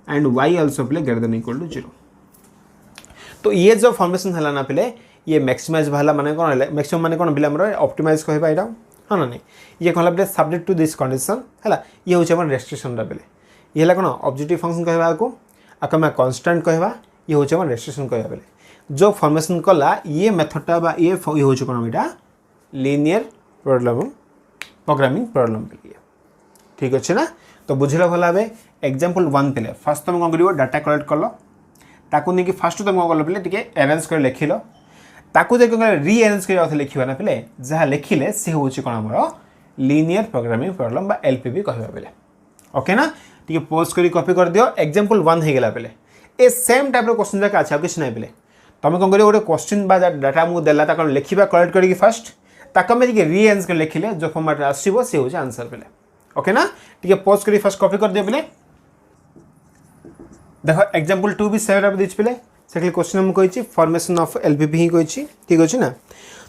and y also पले ग्रेटर देन इक्वल टू 0 तो ये जो फॉर्मेशन हला ना पले ये मैक्सिमाइज भाला माने कोन हला मैक्सिमम माने कोन बिले हमरो ऑप्टिमाइज कहबा एटा हां ना नहीं ये कहला पले सब्जेक्ट टू दिस कंडीशन हला ये होछि हमर रेस्ट्रिक्शन लेवल ये हला कोन ऑब्जेक्टिव फंक्शन कहबा को आकमा कांस्टेंट कहबा ये होछि हमर रेस्ट्रिक्शन कहबा बेले जो फॉर्मेशन कला ये मेथडटा बा ये होछि कोन एटा लीनियर प्रोग्रामिंग प्रॉब्लम के लिए ठीक अछि ना तो बुझिला भला बे एग्जांपल 1 पेले फर्स्ट तुम कोन करिवो डाटा कलेक्ट करलो ताकू ने कि फर्स्ट तुम कोन करलो पेले टिके अरेंज कर लिखिलो ताकू जे कोन रीअरेंज कर आथे लिखिबा ना पेले जहा लिखिले से होछि कोन हमरो लीनियर प्रोग्रामिंग प्रॉब्लम बा एलपीपी कहबा पेले ओके ना टिके पॉज करी कॉपी कर दियो एग्जांपल 1 हे गेला पेले ए सेम टाइप रो क्वेश्चन जाका अच्छा किछ नै पेले तुम कोन करिवो गोटे क्वेश्चन बा डाटा मु देला ताकू लिखिबा कलेक्ट करी फर्स्ट ताकू में टिके रीअरेंज कर लिखिले जो फॉर्मेट आसीबो से होछि आंसर पेले ओके ना ठीक है पॉज करी फर्स्ट कॉपी कर दियो पहले देखो एग्जांपल 2 भी सेव आप दिछ पहले सेकली क्वेश्चन हम कहिछि फॉर्मेशन ऑफ एलपीपी ही कहिछि ठीक अछि ना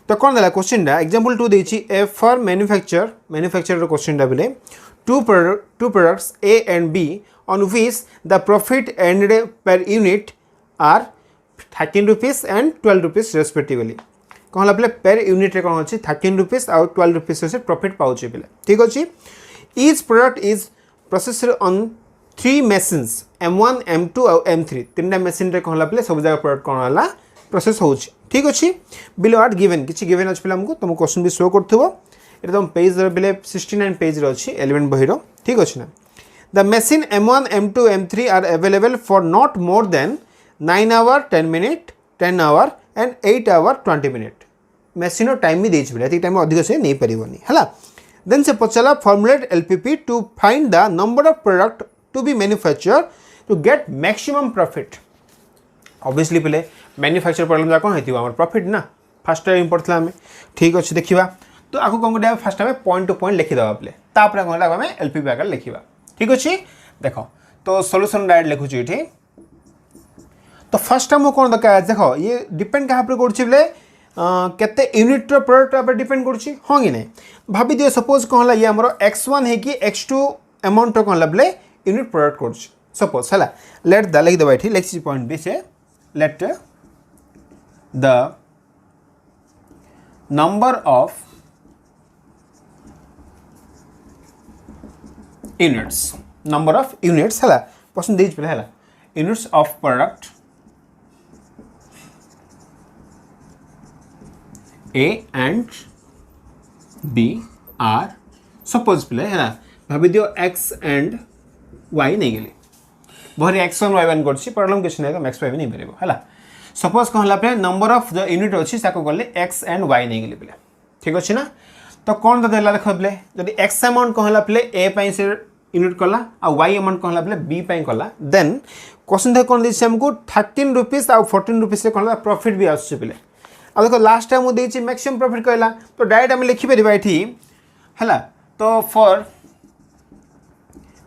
तो कोन देला क्वेश्चन डा एग्जांपल 2 देछि ए फॉर मैन्युफैक्चर रो क्वेश्चन डा पहले two products A and B on which the profit and per unit are 13 rupees and 12 rupees respectively कहला पहले पर यूनिट रे कोन अछि 13 रुपीस और 12 रुपीस से प्रॉफिट पाउछि पहले ठीक अछि Each product is processed on 3 machines M1, M2 और M3 तीनटा मशीन रे कहला पले सब जगह प्रोडक्ट कोन वाला प्रोसेस होछि ठीक अछि बिलो आर गिवन किछि गिवन अछि पले हमको तुम क्वेश्चन भी शो करथबो एटा तुम पेज रे पले 69 पेज रे अछि एलिमेंट बहिरो ठीक अछि ना the machine M1, M2, M3 are available for not more than 9 hour 10 minute 10 hour and 8 hour 20 minute machine time भी देछि पले एति टाइम अधिक से नै परिबोनी हला Then से पचला formulate LPP to find the number of product to be manufactured to get maximum profit. Obviously पहले manufacture problem जा कौन है थी वो हमारे profit ना first time import ला हमें ठीक अच्छे देखिवा तो आपको कौन को first time point to point लिखी दवा पहले तापर कौन लगा हमें LPP आकर लिखिवा ठीक अच्छी देखो तो solution डायरेक्ट लिखुची इठी तो first time वो कौन दका देखो ये depend कहाँ पर कोड चिवले केते यूनिट रो प्रोडक्ट पर डिपेंड करछि हां कि नै भाबी दियो सपोज कहला ये हमरो x1 है कि x2 अमाउंट कहला बले यूनिट प्रोडक्ट करछि सपोज हला लेट द लिख दबा इठी लेक्सी पॉइंट बी से let the number of units हला पसंद देज पहले हला units of product A and B are suppose पहले है ना भाभी दियो x and y नहीं गेली भरी x1 y1 करछि प्रॉब्लम किछ नै तो x y नहीं बेरेबो हला सपोज कहला पे नंबर ऑफ द यूनिट अछि ताको गले x and y नहीं गेली पहले ठीक अछि ना तो कोन द देला देखो पहले जदी x अमाउंट कहला पहले a पई से यूनिट कला आ y अमाउंट कहला पहले b पई कला देन क्वेश्चन दे कोन दिस हमको 13 रुपीस आ 14 रुपीस से कहला प्रॉफिट भी आछि पहले अब देखो लास्ट टाइम मुझे मैक्सिमम प्रॉफिट कहला तो डायरेक्ट आम लिखिपर ये है तो फॉर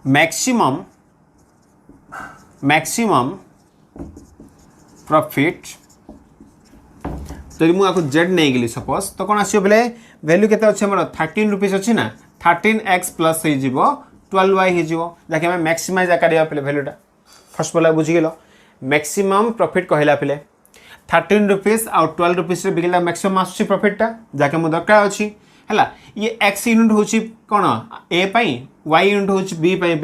मैक्सिमम प्रॉफिट तो मुझे जेड नहीं गली सपोज तो कौन आसो बोले वैल्यू केते अच्छे हमर 13 रुपीस अच्छी ना 13x प्लस हो 12y हो जहाँकि आम मैक्सिमाइज आकार पे वैल्यूटा फर्स्ट बोला बुझीगल मैक्सिमम प्रॉफिट कहला पे 13 रुपीस आउ 12 रुपीस बिकला मैक्सिमम आसुची प्रॉफिटटा जाके मो दरकार अछि है ये x यूनिट हूँ कौन a y यूनिट हूँ b पे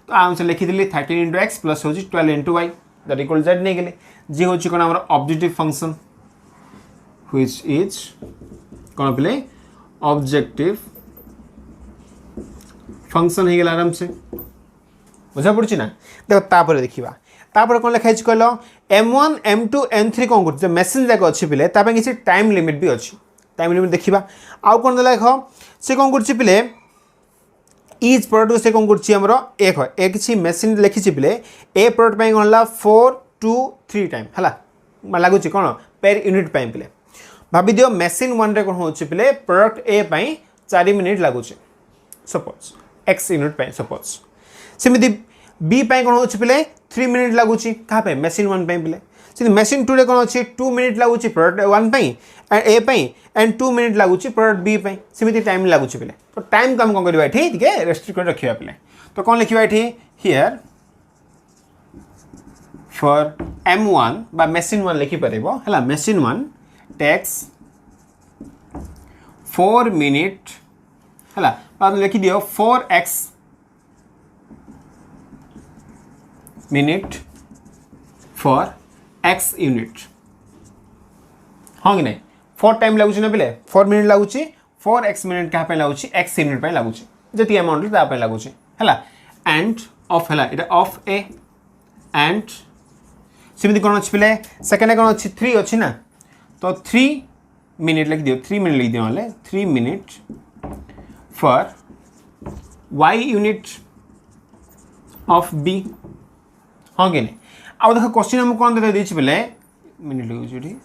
तो आराम से लिखिदेली 13 इंटू एक्स प्लस हूँ 12 into y that equal z नहीं गले जी हूँ कौन आम ऑब्जेक्टिव फंक्शन व्हिच इज कौन पे ऑब्जेक्टिव फंक्शन हो गला आराम से बुझा पड़ी ना देख तापर देखा तापर कौन लिखाई कहल M1 M2 M3 कौन कर मेसीन जाक अच्छे पे किसी टाइम लिमिट भी अच्छी टाइम लिमिट देखा आउ कौन देख से कौन कर पे इज प्रोडक्ट से कौन कर ए किसी मेसीन लिखी पे ए प्रोडक्ट कौन है 4 2 3 टाइम है लगुच कौन पेर यूनिट पे भाभी दियो मेसीन वन रे कौन हो पे प्रोडक्ट ए 4 मिनिट लगुच सपोज एक्स यूनिट पे सपोज सेमती बी पाई कौन हो पे 3 मिनिट लगुच क्या मेसीन वन पे से मेसीन टू रे कौन अच्छे 2 मिनिट लगुच product one A and 2 minute लगुच प्रोडक्ट बी सेमती टाइम लगुच पे तो टाइम को आम कौन करवा ये रेस्ट्रिक्ट कर रखा पे तो कौन लिखा ये हियर फॉर M1 बा मेसीन वन लिखिपर है मेसीन वन टेक्स 4 मिनिट है लिखि दियो 4x minute for x unit हाँ कि नहीं 4 टाइम लगुच ना पे 4 मिनिट लगुच 4x मिनिट क्या लगुच x यूनिट पे लगुच जी अमाउंट ताप लगुच है एंड ऑफ है ये ऑफ ए एंड सेमती कौन अच्छे पे सेकेंड कौन अच्छी 3 अच्छी ना तो 3 मिनिट लिख दियो 3 मिनिट लिख दियो 3 minute for y unit of b हाँ कि नहीं आउ देख क्वेश्चन आमको कौन देखा पे मिनिट लगे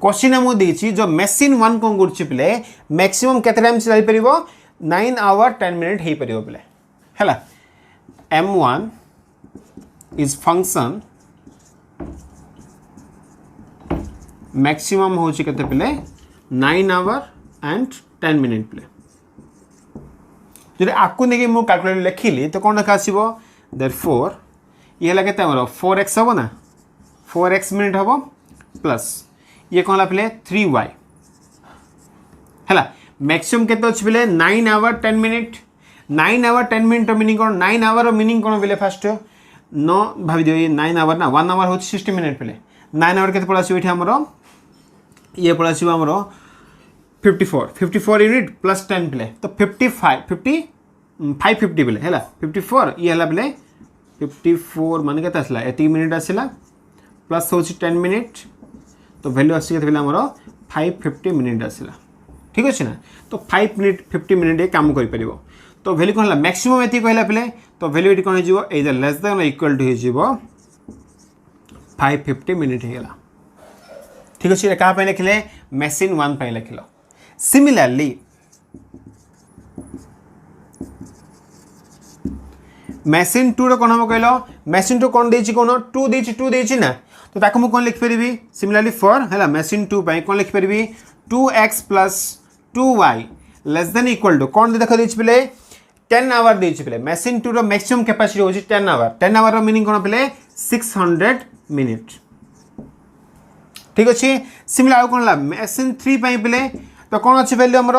क्वेश्चन आमको देखिए जो मेसीन वन कौन कर मैक्सिमम केते टाइम चल पार 9 आवर 10 मिनिट हो पार पे है M1 इज फंक्शन मैक्सिमम हूँ केते पे 9 आवर एंड 10 मिनिट पे जो आपको नहीं मुझे कैलकुलेटर लिखिली तो कौन देखा आसो देयरफॉर ये है के 4x हम ना 4x मिनिट हम प्लस ये कौन है पे 3y है मैक्सिमम के पे 9 hour 10 minute 9 hour 10 minute meaning कौन 9 आवर मीनिंग कौन पे फास्ट न भाई दियो ये 9 आवर ना 1 आवर हूँ 60 मिनिट पे 9 आवर के पड़ा ये आमर ये पड़ा आमर 54 यूनिट प्लस 10 पे तो 550 पे है 54 ये है पे 54 मान के एति मिनिट आसला प्लस हूँ 10 मिनिट तो वैल्यू आस आमर 550 मिनिट आसला ठीक अच्छे ना तो 5 मिनिट 50 मिनिट ये कम कर तो वैल्यू कौन है मैक्सिमम ये कहला पे तो वैल्यू ये कौन हो लेस देन इक्वल टू हो 550 मिनिट होगा ठीक अच्छे क्या लिखिले मेसीन वन लिखिल सिमिलरली मेसीन टू रो कौन हम कहल मेसीन टू कौन देछि कौन 2 देछि ना तो ताको मु कौन लिख परिबी सिमिलरली फॉर है मेसीन टू पाई कौन लिख परिबी 2x plus 2y less than equal to कौन देख देछि पे 10 आवर देछि पे मेसीन टू रो मैक्सिमम कैपेसिटी होछि 10 आवर रो मीनिंग कौन पे 600 मिनिट ठीक अच्छे सिमिलर कौन है मेसीन 3 पाई पे तो कौन अच्छे वैल्यू आमर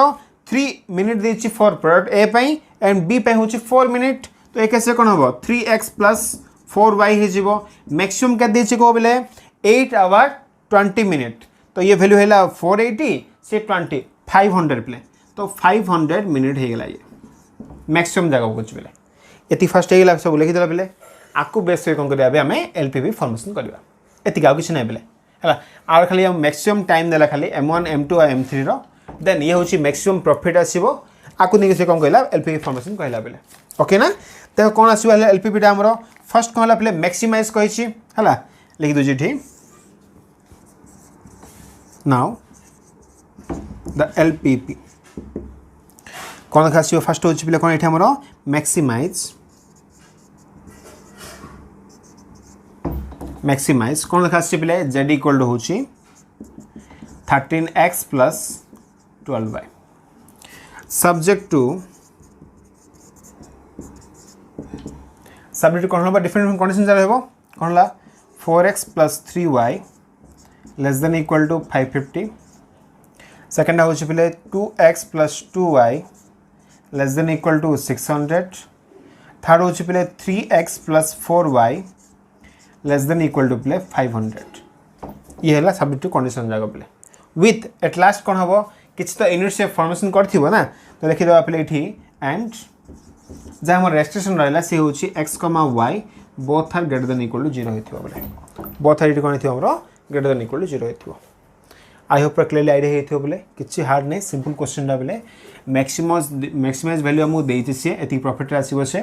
3 मिनिट देछि फॉर प्रोडक्ट ए पाई एंड बी पाई होछि 4 मिनिट तो एक कैसे कौन हम 3x प्लस 4y हो मैक्सिमम क्या देछि को बोले 8 आवर 20 मिनिट तो ये वैल्यू है 480 से 20 500 पे तो 500 मिनिट हो गला ये मैक्सिमम जगह कुछ बोले ये फास्ट हो सब लिखिदेला पे आपको बेस कौन करें आम एलपीवी फॉर्मेशन करवा एतिक आउ किसी ना पे है आर खाली मैक्सिमम टाइम देला खाली M1 M2 और M3 रो देन ये हूँ मैक्सिमम प्रॉफिट आसो आपको नहीं से कौन कहला एलपीवी फॉर्मेशन कहला पे ओके ना तो कौन आसो एलपीवी आमर फर्स्ट कौन है मैक्सिमाइज कही है लिखि दूसरी ठीक नाउ द एलपीवी कौन देखा आसो फर्स्ट हूँ पे कौन ये आमर मैक्सिमाइज कौन देखा आसो पे जेड इक्वल टू हूँ 13x plus 12y subject to कौन हम डिफरेंट कंडीशन जरा हो कौन है 4x plus 3y less than equal to 550 second हूँ पे 2x + 2y <= 600 थर्ड हूँ पे 3x + 4y <= 500 ये है सब्जेक्टिव कंडीशन जाक पे विथ एट लास्ट कौन हम किसी तो यूनिट से फॉर्मेशन कर ना तो लिखिदेवा पे ये एंड जहाँ हमारे रेस्ट्रिक्शन रहा सी हूँ x, y both are greater than equal to 0 होता बोले बोथ आर ये कौन थी ग्रेटर देन इक्वल टू 0 हो आई होप क्लियरली आइडिया होता बोले किसी हार्ड नहीं सिंपल क्वेश्चन बोले मैक्सिमाइज वैल्यू आमको देती सी ये प्रॉफिट आसो से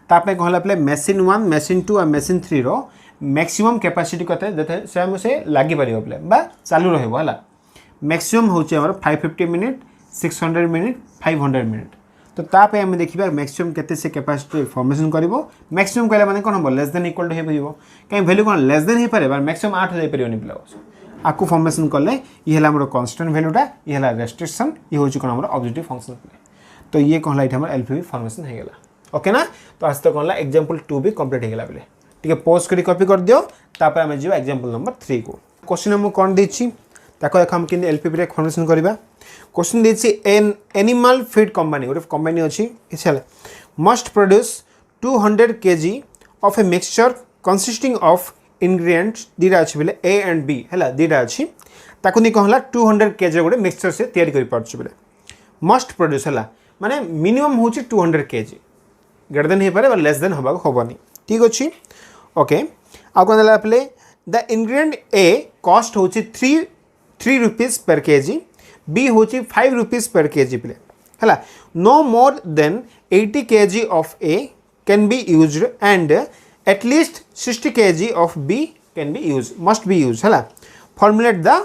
ताप कहला पे मेसीन 1 मेसीन 2 और मेसीन 3 रो मैक्सिमम कैपेसिटी कते से लगी पार पे चालू रहा मैक्सिमम हूँ 550 मिनिट 600 मिनिट 500 मिनिट तो ताप आम देखा मैक्सिमम केते से कैपेसिटी फॉर्मेशन कर मैक्सिमम कहला माने कौन हम लेस देन इक्वल टू हो कहीं वैल्यू कौन लेस देन हो पारे मैक्सिमम 8 हो जापर पिला आपको फॉर्मेशन कले ये है कन्स्टांट वैल्यूटा ये है रेस्ट्रिक्शन ये हूँ कौन ऑब्जेक्टिव फंक्शन तो ये कहला ये एलपीबी फॉर्मेशन हो गला ओके ना तो आज तक कहला एग्जांपल 2 भी कंप्लीट हो गला बोले ठीक है पोस्ट करी कॉपी कर दियो तापर आम जी एग्जांपल नंबर 3 को क्वेश्चन हम कौन देछि ताको हम कि एलपीबी रे फॉर्मेशन करबा क्वेश्चन देछि एन एनिमल फीड कंपनी गोटे कंपनी अच्छी चल must produce 200 kg of a mixture consisting of ingredients दीटा अच्छी बोले ए एंड बी है दीटा अच्छी ताको नहीं कहला 200 kg गोटे मिक्सचर से तैयारी कर पार्छ बोले मस्ट प्रोड्यूस है माने मिनिमम हूँ 200 kg ग्रेटर देन हो पारे लेस देन होगा हेनी ठीक अच्छे ओके आ कौन पे द इंग्रेडिएंट ए कॉस्ट हूँ 3 रुपीज पर kg बी हूँ 5 रुपीज पर kg पे है no more than 80 kg of A can be used and एटलिस्ट 60 kg of B can be use must be use है formulate the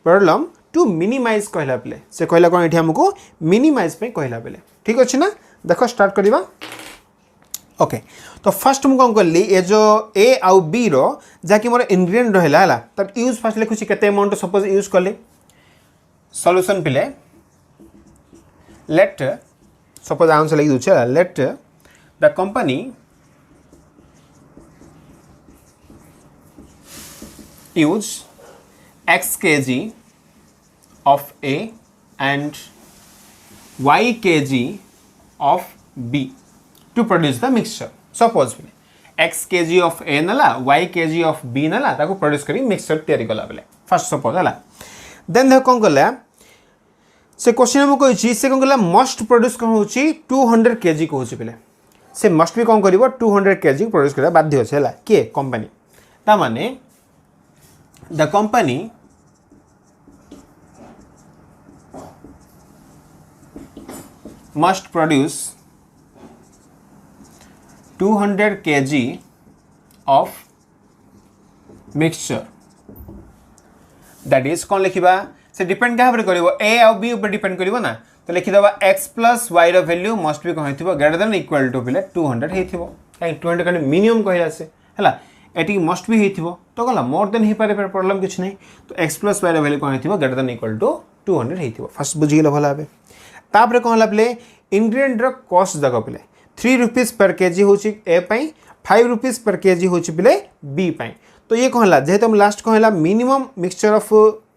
problem to minimize कहला पे से कहला कौन ये आमको मिनिमाइज पे कहला पे ठीक अच्छे ना देख स्टार्ट करवा ओके तो फर्स्ट मुझे कौन कली ये जो ए आउ बी रो जहाँकि मोर इंग्रेडिएंट रहा है तर यूज फास्ट लिखुची केते अमाउंट सपोज यूज कली सॉल्यूशन पिले लेट सपोज आंसर लिखि दूचे let the company use x kg of A and y kg of B to produce the mixture suppose x kg of A नला y kg of B नला ताको produce करी mixture तैयारी कला बेले first suppose है देन देख कौन कला से क्वेश्चन में कही से कौन कला मस्ट प्रोड्यूस कौन हो 200 kg को होची बेले से मस्ट भी कौन करिवो 200 kg प्रोड्यूस करा बाध्य अछि हला के कंपनी ता माने the company must produce 200 kg of mixture that is कौन लिखा से डिपेंड क्या करिवो ए और बी ऊपर डिपेंड करिवो ना तो लिखिदेवा x प्लस y रो वैल्यू मस्ट भी कौन हो ग्रेटर देन इक्वल टू पे 200 होइथिबो काई 200 का मिनिमम कहला से हला एटी मस्ट भी होइथिबो तो गला मोर देन ही पारे प्रॉब्लम कुछ नहीं तो x प्लस y रो वैल्यू कौन हो ग्रेटर देन इक्वल टू 200 होइथिबो फर्स्ट बुझिगला भला बे तापर कौन पे इंग्रेडिएंट रो कॉस्ट जग पे 3 रुपीज पर kg हूँ ए 5 रुपीज पर kg हूँ पे बी तो ये कहला जेहेतु हम लास्ट कहला मिनिमम मिक्सचर ऑफ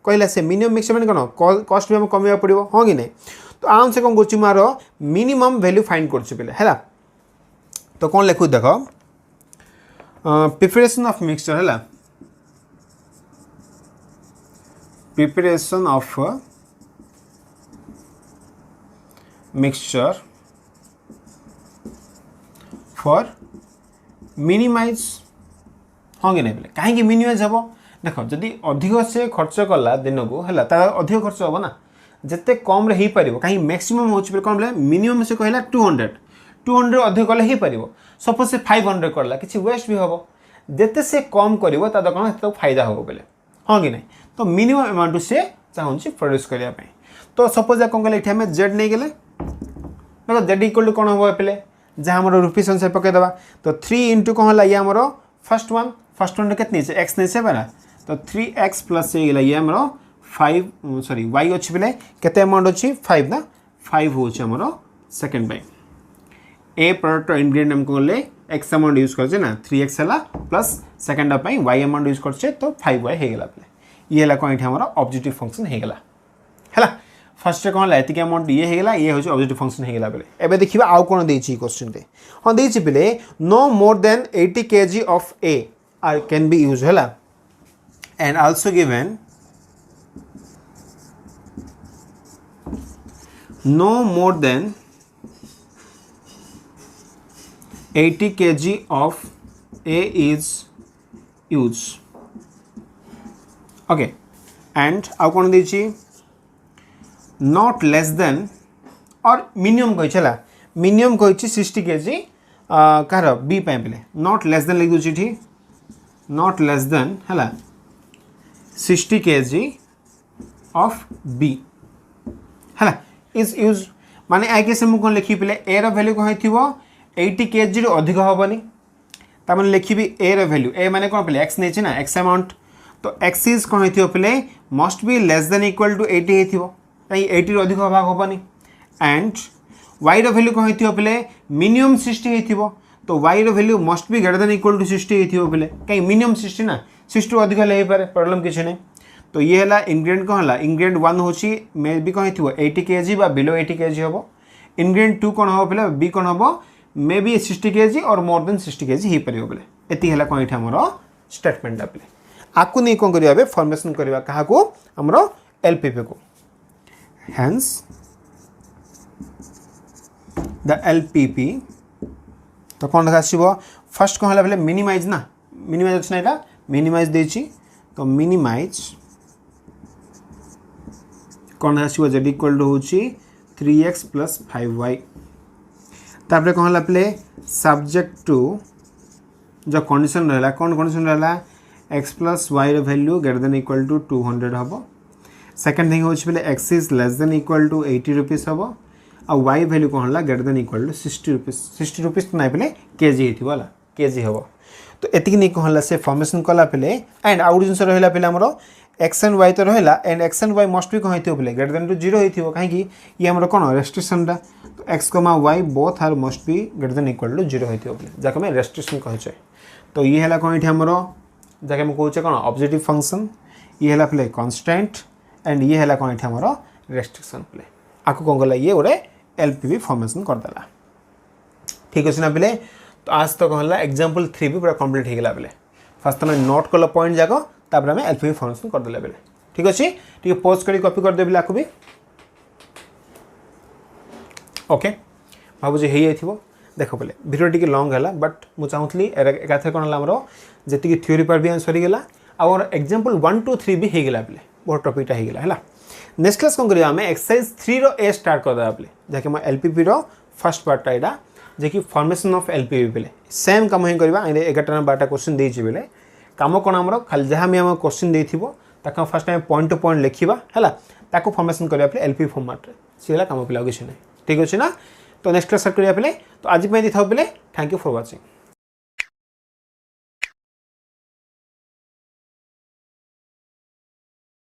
कहला से मिनिमम मिक्सचर मैंने कौन कॉस्ट भी हम कमेवा पड़ो हाँ कि नहीं तो आम से कौन कर मार मिनिमम वैल्यू फाइंड कर तो कौन लिखु देख प्रिपरेशन ऑफ मिक्सचर है preparation of mixture for minimize हाँ कि नहीं बोले कहीं मिनिमाइज हम देख जदि अधिक से खर्च कला दिन को है अधिक खर्च हम ना जिते कम रे पार कहीं मैक्सिमम हो कौन बोले मिनिमम से कहला 200 अधिक कले हो पार सपोज से 500 करला किसी वेस्ट भी हम जिते से कम कर कौन फायदा हम बोले हाँ कि नहीं तो मिनिमम अमाउंट से चाहूँगी प्रोड्यूस करने तो सपोज कौन कले आम जेड नहीं गले देखो जेड इक्वल टू कौन हम पे जहाँ आम रुपीज अनुसार पकईदे तो 3 इंटू कौन है ये आमर फर्स्ट वन के एक्स नहीं से ना तो 3x प्लस ये आमर 5 सॉरी y अच्छी पे केते अमाउंट अच्छी 5 ना 5 हूँ आमर second by A product ingredient आमको गले एक्स अमाउंट यूज करछे ना 3x है plus second y amount use करछे तो 5y होगला पे ये कौन ये आमर ऑब्जेक्टिव फंक्शन होगला है फर्स्ट कौन है एतिक अमाउंट ये होगा ये हूँ ऑब्जेक्टिव फंक्शन होगा बेले एबे देखिबा आउ कोन देछि क्वेश्चन रे हां देछि बेले no more than 80 kg of A are can be used हला and also given no more than 80 kg of A is used. Okay, and आउ कौन देछि not less than और मिनिमम कहि छला मिनिमम कहि 60 kg कार बी पे बेले not less than लिख दोछि ठी not less than हला 60 kg of B हला इज यूज माने आई केस मु कोन लिखि पिले ए रो वैल्यू कोन हिथिबो 80 kg रो अधिक होबनी ता माने लिखिबी ए रो वैल्यू ए माने कोन पिले x नेछि ना x अमाउंट तो x इज कोन हिथिबो पिले must be less than equal to 80 हिथिबो ताई 80 रो अधिक भाग होबनी एंड y रो वैल्यू कोन हिथिबो पिले मिनिमम 60 हिथिबो तो y रो value must be greater than equal to 60 हिथिबो पिले काई मिनिमम 60 ना 60 रो अधिक ले पारे प्रॉब्लम किछ नै तो ये है इंग्रेडिएंट कौन है इंग्रेडिएंट 1 होची मे बी कौन थी 80 kg बा बिलो 80 kg हम इंग्रेडिएंट 2 कौन हम पे बी कौन हम मे बी 60 kg और मोर देन 60 kg ही परियो बोले एति है कौन ये हमरो स्टेटमेंट पे आपको नहीं कौन करिया फॉर्मेशन करवा कहा को हमरो एलपीपी को हेंस द एलपीपी तो कौन देखा आसीबो फर्स्ट कौन है मिनिमाइज ना मिनिमाइज अछि ना एटा मिनिमाइज देछि तो मिनिमाइज कौन आसो जेड इक्वल टू होची 3x + 5y तापर कौन पे सब्जेक्ट टू जो कंडीशन रहला कौन कंडीशन रहला x + y रो value greater than equal to 200 हबो सेकंड थिंग होची पे x is less than equal to 80 rupees हबो आ y वैल्यू कौन हला greater than equal to 60 rupees नै पे केजी हिथिबो हला केजी हबो तो एतिक नहीं कहला से फॉर्मेशन कला पे एंड आउट जिनस रहला पे हमरो x एंड y तो रहला and x and y must be कहि थियो पे ग्रेटर देन टू 0 हिथिबो काहे कि ये हमरो कोन रेस्ट्रिक्शन दा तो x, y both are must be greater than equal to 0 हिथिबो पे जाके मैं रेस्ट्रिक्शन कहै छै तो ये हला कोन इठी हमरो जाके हम कहै छै कोन ऑब्जेक्टिव फंक्शन ये हला पे कांस्टेंट एंड ये हला कोन इठी हमरो रेस्ट्रिक्शन पे आको कोन गला ये ओरे एलपीवी फॉर्मेशन कर देला ठीक अछि ना पे तो आज तो कहला एग्जांपल 3 भी पूरा कंप्लीट हो गला बेले फर्स्ट तुम नोट कल पॉइंट जाक तापर हमें एलपीवी फॉर्मेशन कर देला बेले ठीक अछि ठीक पॉज करी कॉपी कर देबे आकु भी ओके भाबु जे हेई आइथिबो देखो बेले वीडियो टिके लॉन्ग हला बट मु चाहूतली एकाथे कोन हला हमरो जेति थ्योरी पर भी आंसर गेला और एग्जांपल 1 2 3 भी हो गला बेले बहुत टॉपिक टा हो गला हला नेक्स्ट क्लास कोन करिया हमें एक्सरसाइज 3 रो ए स्टार्ट कर देबा बेले जाके हम एलपीवी रो फर्स्ट पार्ट टाइडा जे कि फॉर्मेशन ऑफ एलपीवी बेले सेम काम ही करबा 11 12 क्वेश्चन देछि बेले काम कोन हमरो खाली जहां हम क्वेश्चन देथिबो ताका first time point to point लिखिबा हला ताको फॉर्मेशन करबा पे एलपीवी फॉर्मेट रे सिला काम पिला किछ नै ठीक अछि ना तो नेक्स्ट क्लास करिया पे तो आज पे दिथाउ पे थैंक यू फॉर वाचिंग।